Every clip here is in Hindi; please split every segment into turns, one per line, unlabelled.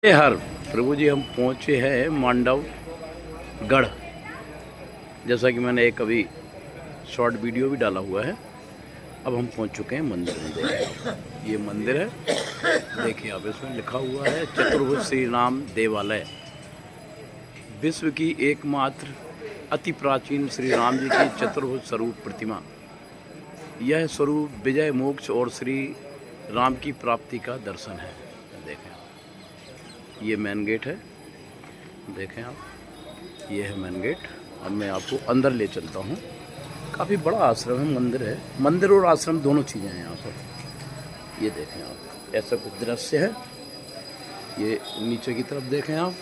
हर प्रभु जी हम पहुँचे हैं मांडव गढ़। जैसा कि मैंने एक अभी शॉर्ट वीडियो भी डाला हुआ है। अब हम पहुँच चुके हैं मंदिर में। देखिए ये मंदिर है, देखिए आप इसमें लिखा हुआ है चतुर्भुज श्री राम देवालय, विश्व की एकमात्र अति प्राचीन श्री राम जी की चतुर्भुज स्वरूप प्रतिमा। यह स्वरूप विजय, मोक्ष और श्री राम की प्राप्ति का दर्शन है। देखें ये मेन गेट है, देखें आप ये है मेन गेट। अब मैं आपको अंदर ले चलता हूँ। काफ़ी बड़ा आश्रम है, मंदिर है, मंदिर और आश्रम दोनों चीज़ें हैं यहाँ पर। ये देखें आप, ऐसा कुछ दृश्य है। ये नीचे की तरफ देखें आप,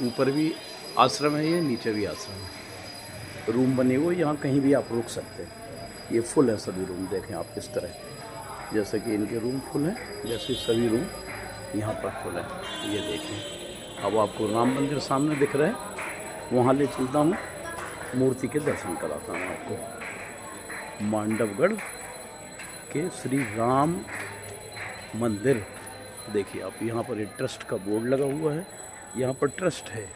ऊपर भी आश्रम है, ये नीचे भी आश्रम है। रूम बने हुए, यहाँ कहीं भी आप रुक सकते हैं। ये फुल है सभी रूम, देखें आप किस तरह, जैसे कि इनके रूम फुल हैं, जैसे सभी रूम यहाँ पर फुल है। ये देखें, अब आपको राम मंदिर सामने दिख रहा है, वहाँ ले चलता हूँ, मूर्ति के दर्शन कराता हूँ आपको। मांडवगढ़ के श्री राम मंदिर देखिए आप, यहाँ पर एक ट्रस्ट का बोर्ड लगा हुआ है, यहाँ पर ट्रस्ट है,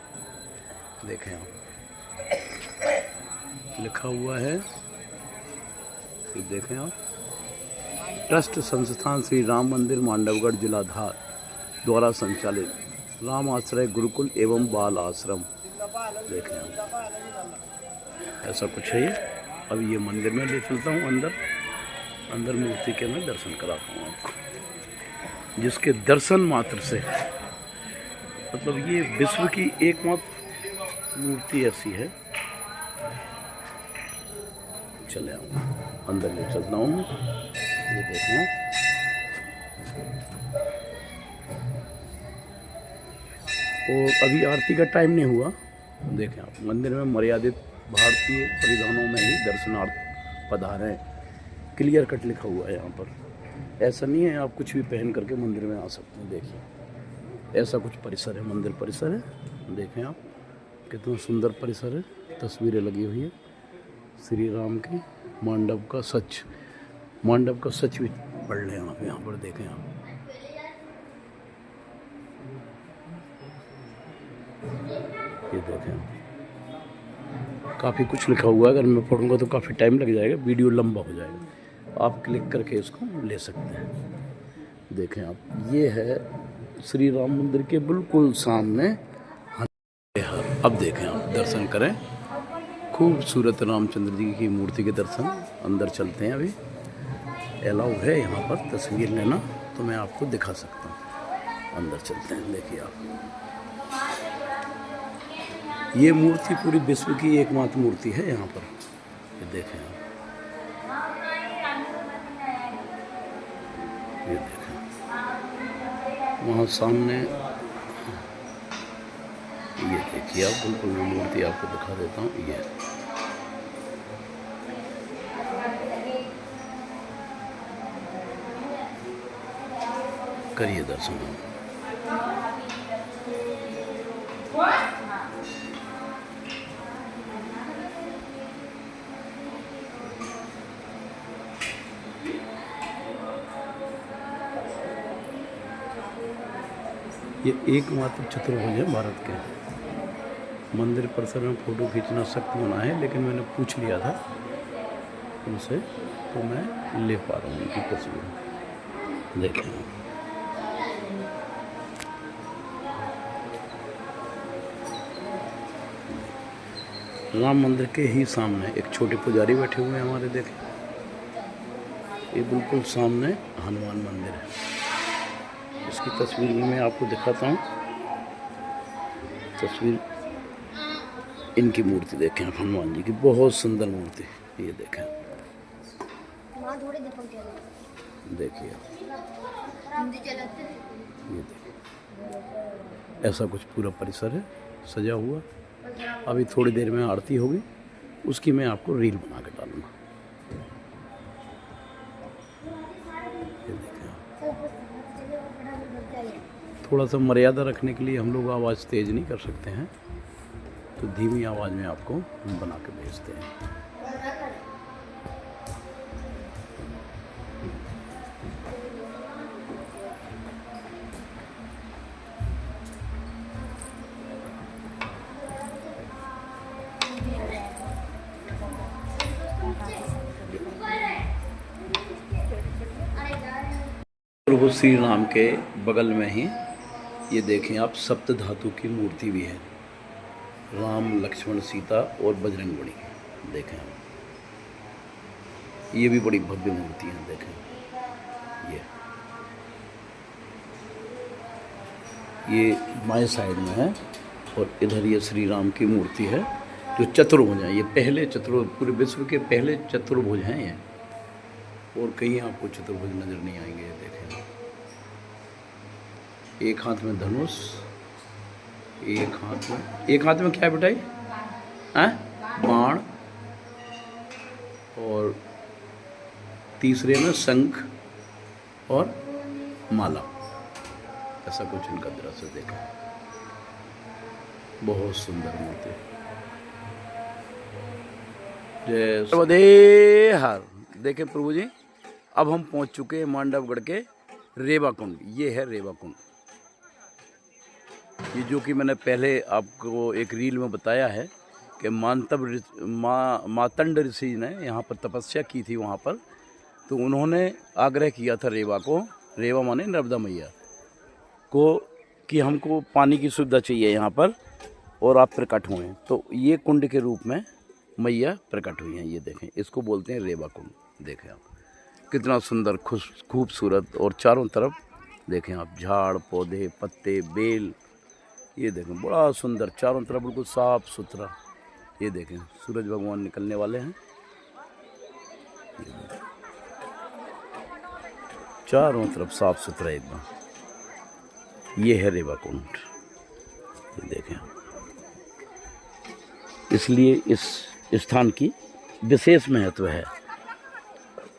देखें आप लिखा हुआ है, ये देखें आप, ट्रस्ट संस्थान श्री राम मंदिर मांडवगढ़ जिला धार द्वारा संचालित राम आश्रय गुरुकुल एवं बाल आश्रम। देखें आप, ऐसा कुछ है ये। अब ये मंदिर में ले चलता हूँ अंदर मूर्ति के मैं दर्शन कराता हूँ आपको, जिसके दर्शन मात्र से मतलब ये विश्व की एकमात्र मूर्ति ऐसी है। चले आओ अंदर ले चलता हूँ मैं। ये देखें, और अभी आरती का टाइम नहीं हुआ। देखें आप, मंदिर में मर्यादित भारतीय परिधानों में ही दर्शनार्थ पधारें, क्लियर कट लिखा हुआ है यहाँ पर। ऐसा नहीं है आप कुछ भी पहन करके मंदिर में आ सकते हैं। देखिए ऐसा कुछ परिसर है, मंदिर परिसर है। देखें आप कितना सुंदर परिसर है, तस्वीरें लगी हुई है श्री राम की। मांडव का सच भी पढ़ लें आप यहाँ पर। देखें आप, ये देखें काफ़ी कुछ लिखा हुआ है। अगर मैं पढ़ूंगा तो काफ़ी टाइम लग जाएगा, वीडियो लंबा हो जाएगा। आप क्लिक करके इसको ले सकते हैं। देखें आप, ये है श्री राम मंदिर के बिल्कुल सामने। अब देखें आप, दर्शन करें, खूबसूरत रामचंद्र जी की मूर्ति के दर्शन। अंदर चलते हैं, अभी अलाउ है यहाँ पर तस्वीर लेना, तो मैं आपको दिखा सकता हूँ। अंदर चलते हैं। देखिए आप, ये मूर्ति पूरी विश्व की एकमात्र मूर्ति है यहाँ पर। ये देखें आप, ये देखें वहाँ सामने, ये देखिए आप, बिल्कुल वो मूर्ति आपको दिखा देता हूँ। ये करिए दर्शन। ये एकमात्र चतुर्भुज है भारत के। मंदिर परिसर में फ़ोटो खींचना सख्त मना है, लेकिन मैंने पूछ लिया था उनसे, तो मैं ले पा रहा हूँ उनकी तस्वीर। देखें राम मंदिर के ही सामने एक छोटे पुजारी बैठे हुए हैं हमारे। देखें ये बिल्कुल सामने हनुमान मंदिर है, इसकी तस्वीर भी मैं आपको दिखाता हूँ। तस्वीर इनकी मूर्ति देखें आप, हनुमान जी की बहुत सुंदर मूर्ति। ये देखें, देखिए ये देखिए, ऐसा कुछ पूरा परिसर है सजा हुआ। अभी थोड़ी देर में आरती होगी, उसकी मैं आपको रील बना के डालूँगा। थोड़ा सा मर्यादा रखने के लिए हम लोग आवाज़ तेज़ नहीं कर सकते हैं, तो धीमी आवाज़ में आपको बना के भेजते हैं। देखो श्री राम के बगल में ही ये देखें आप सप्त धातु की मूर्ति भी है। राम, लक्ष्मण, सीता और बजरंग बली। देखें आप, ये भी बड़ी भव्य मूर्ति है। देखें ये बाएं साइड में है और इधर ये श्री राम की मूर्ति है जो चतुर्भुज है। ये पहले चतुर्भुज, पूरे विश्व के पहले चतुर्भुज हैं ये, और कहीं आपको चतुर्भुज नजर नहीं आएंगे। ये देखें, एक हाथ में धनुष, एक हाथ में क्या है बेटा, बाण, और तीसरे में शंख और माला। ऐसा कुछ इनका दृश्य देखा, बहुत सुंदर मूर्ति। जय सर्वदे हर। देखें प्रभु जी, अब हम पहुंच चुके हैं मांडवगढ़ के रेवा कुंड। ये है रेवा कुंड, ये जो कि मैंने पहले आपको एक रील में बताया है कि मातंड ऋषि ने यहाँ पर तपस्या की थी वहाँ पर, तो उन्होंने आग्रह किया था रेवा को, रेवा माने नर्मदा मैया को, कि हमको पानी की सुविधा चाहिए यहाँ पर और आप प्रकट हुए। तो ये कुंड के रूप में मैया प्रकट हुई हैं। ये देखें, इसको बोलते हैं रेवा कुंड। देखें आप, कितना सुंदर खूबसूरत, और चारों तरफ देखें आप झाड़, पौधे, पत्ते, बेल। ये देखें बड़ा सुंदर, चारों तरफ बिल्कुल साफ सुथरा। ये देखें सूरज भगवान निकलने वाले हैं। चारों तरफ साफ सुथरा एकदम। ये है रेवा कुंड। ये देखें, इसलिए इस स्थान की विशेष महत्व है।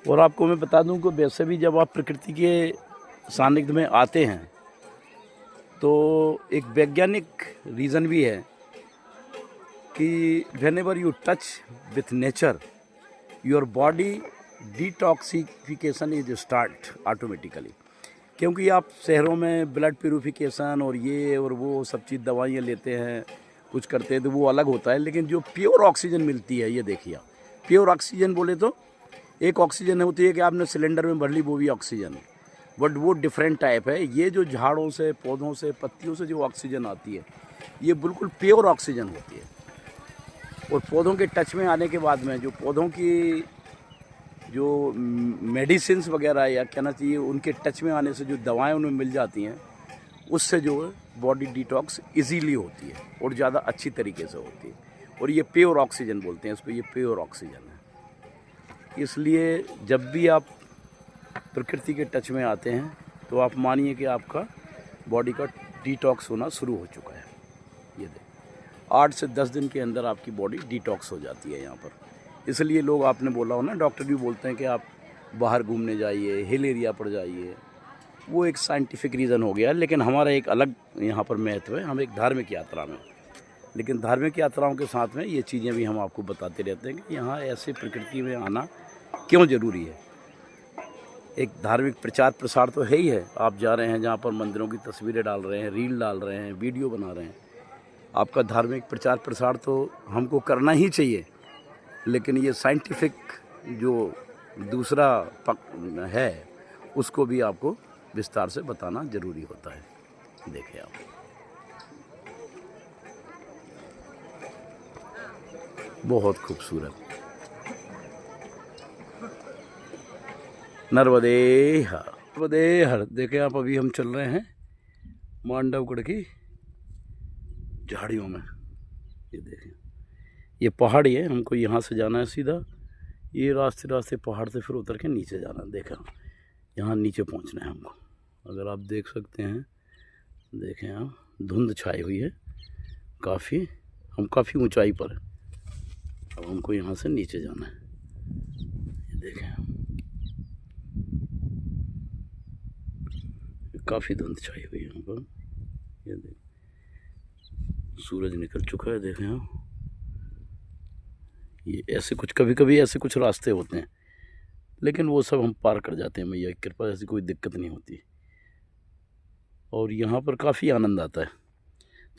और आपको मैं बता दूं कि वैसे भी जब आप प्रकृति के सानिध्य में आते हैं तो एक वैज्ञानिक रीज़न भी है कि whenever you touch with nature, your body detoxification is start automatically. क्योंकि आप शहरों में ब्लड प्यूरिफिकेशन और ये और वो सब चीज़ दवाइयाँ लेते हैं, कुछ करते हैं, तो वो अलग होता है। लेकिन जो प्योर ऑक्सीजन मिलती है, ये देखिए आप, प्योर ऑक्सीजन बोले तो एक ऑक्सीजन होती है कि आपने सिलेंडर में भर ली, वो भी ऑक्सीजन है, बट वो डिफरेंट टाइप है। ये जो झाड़ों से, पौधों से, पत्तियों से जो ऑक्सीजन आती है, ये बिल्कुल प्योर ऑक्सीजन होती है। और पौधों के टच में आने के बाद में जो पौधों की जो मेडिसिन्स वगैरह या कहना चाहिए, उनके टच में आने से जो दवाएं उन्हें मिल जाती हैं, उससे जो है बॉडी डिटॉक्स इजीली होती है और ज़्यादा अच्छी तरीके से होती है। और ये प्योर ऑक्सीजन बोलते हैं इसको, ये प्योर ऑक्सीजन है। इसलिए जब भी आप प्रकृति के टच में आते हैं तो आप मानिए कि आपका बॉडी का डिटॉक्स होना शुरू हो चुका है। ये देख, 8 से 10 दिन के अंदर आपकी बॉडी डिटॉक्स हो जाती है यहाँ पर। इसलिए लोग, आपने बोला हो ना, डॉक्टर भी बोलते हैं कि आप बाहर घूमने जाइए, हिल एरिया पर जाइए। वो एक साइंटिफिक रीज़न हो गया, लेकिन हमारा एक अलग यहाँ पर महत्व है। हम एक धार्मिक यात्रा में, लेकिन धार्मिक यात्राओं के साथ में ये चीज़ें भी हम आपको बताते रहते हैं कि यहाँ ऐसे प्रकृति में आना क्यों ज़रूरी है। एक धार्मिक प्रचार प्रसार तो है ही है। आप जा रहे हैं जहाँ पर मंदिरों की तस्वीरें डाल रहे हैं, रील डाल रहे हैं, वीडियो बना रहे हैं, आपका धार्मिक प्रचार प्रसार तो हमको करना ही चाहिए। लेकिन ये साइंटिफिक जो दूसरा पक्ष है, उसको भी आपको विस्तार से बताना ज़रूरी होता है। देखिए आप, बहुत खूबसूरत नर्मदे हर। देखें आप, अभी हम चल रहे हैं मांडवगढ़ की झाड़ियों में। ये देखें, ये पहाड़ी है, हमको यहाँ से जाना है सीधा। ये रास्ते पहाड़ से फिर उतर के नीचे जाना है। देखा, यहाँ नीचे पहुँचना है हमको। अगर आप देख सकते हैं, देखें आप, धुंध छाई हुई है काफ़ी, हम काफ़ी ऊंचाई पर है। अब हमको यहाँ से नीचे जाना है। ये देखें, काफ़ी धुंध छाई हुई है यहाँ पर। ये देखें, सूरज निकल चुका है। देखें आप, ये ऐसे कुछ, कभी कभी ऐसे कुछ रास्ते होते हैं, लेकिन वो सब हम पार कर जाते हैं। मैया की कृपा, ऐसी कोई दिक्कत नहीं होती। और यहाँ पर काफ़ी आनंद आता है।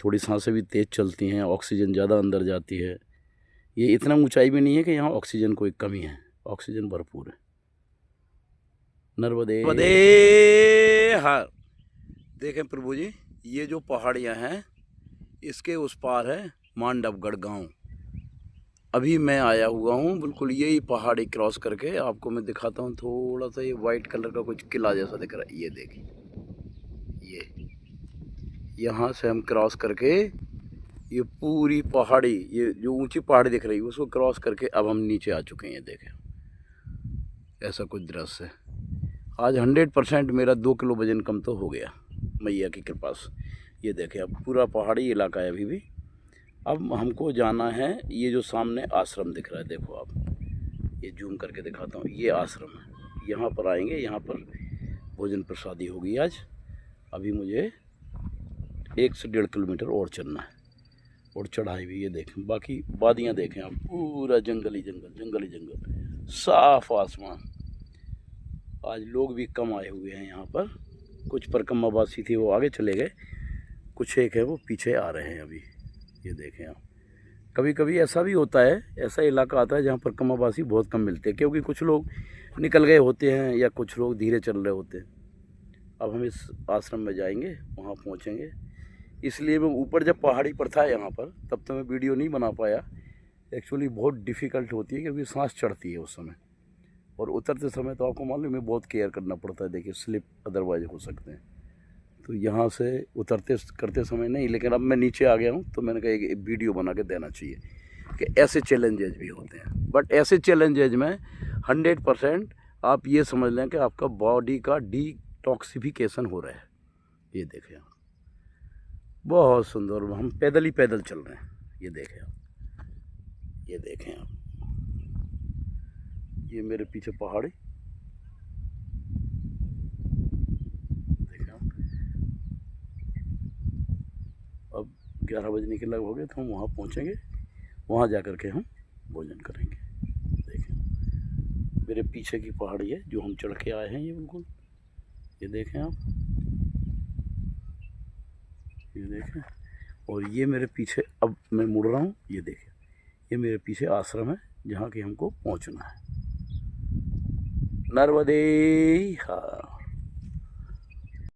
थोड़ी सांसें भी तेज़ चलती हैं, ऑक्सीजन ज़्यादा अंदर जाती है। ये इतना ऊंचाई भी नहीं है कि यहाँ ऑक्सीजन कोई कमी है, ऑक्सीजन भरपूर है। नर्मदे नर्मदे हर। देखें प्रभु जी, ये जो पहाड़ियाँ हैं इसके उस पार है मांडवगढ़ गांव। अभी मैं आया हुआ हूँ बिल्कुल यही पहाड़ी क्रॉस करके। आपको मैं दिखाता हूँ थोड़ा सा, ये वाइट कलर का कुछ किला जैसा दिख रहा है, ये देखिए, ये यहाँ से हम क्रॉस करके ये पूरी पहाड़ी, ये जो ऊंची पहाड़ी दिख रही है उसको क्रॉस करके अब हम नीचे आ चुके हैं। ये देखें, ऐसा कुछ दृश्य है। आज 100% मेरा 2 किलो वजन कम तो हो गया मैया की कृपा से। ये देखें, अब पूरा पहाड़ी इलाका है अभी भी। अब हमको जाना है, ये जो सामने आश्रम दिख रहा है, देखो आप, ये जूम करके दिखाता हूँ, ये आश्रम है। यहाँ पर आएंगे, यहाँ पर भोजन प्रसादी होगी आज। अभी मुझे 1 से 1.5 किलोमीटर और चलना है, और चढ़ाई भी ये देखें। बाकी वादियाँ देखें आप, पूरा जंगल ही जंगल, जंगल ही जंगल, साफ आसमान। आज लोग भी कम आए हुए हैं यहाँ पर। कुछ परिक्रमावासी थे वो आगे चले गए, कुछ एक है वो पीछे आ रहे हैं अभी। ये देखें आप, कभी कभी ऐसा भी होता है, ऐसा इलाका आता है जहाँ परिक्रमावासी बहुत कम मिलते हैं, क्योंकि कुछ लोग निकल गए होते हैं या कुछ लोग धीरे चल रहे होते हैं। अब हम इस आश्रम में जाएंगे, वहाँ पहुँचेंगे। इसलिए मैं ऊपर जब पहाड़ी पर था यहाँ पर, तब तो मैं वीडियो नहीं बना पाया। एक्चुअली बहुत डिफ़िकल्ट होती है क्योंकि सांस चढ़ती है उस समय, और उतरते समय तो आपको मालूम है बहुत केयर करना पड़ता है। देखिए स्लिप अदरवाइज हो सकते हैं, तो यहाँ से उतरते करते समय नहीं। लेकिन अब मैं नीचे आ गया हूँ तो मैंने कहा एक वीडियो बना के देना चाहिए कि ऐसे चैलेंजेज भी होते हैं। बट ऐसे चैलेंजेज में 100% आप ये समझ लें कि आपका बॉडी का डिटॉक्सिफिकेशन हो रहा है। ये देखें आप, बहुत सुंदर, हम पैदल ही पैदल चल रहे हैं। ये देखें आप, ये देखें आप, ये मेरे पीछे पहाड़ी देखें आप। अब 11 बजने के लगभग हो गए, तो हम वहाँ पहुँचेंगे, वहाँ जा कर के हम भोजन करेंगे। देखें मेरे पीछे की पहाड़ी है जो हम चढ़ के आए हैं, ये बिल्कुल, ये देखें आप, ये देखें। और ये मेरे पीछे, अब मैं मुड़ रहा हूँ, ये देखें, ये मेरे पीछे आश्रम है जहाँ कि हमको पहुँचना है। नर्मदे हर।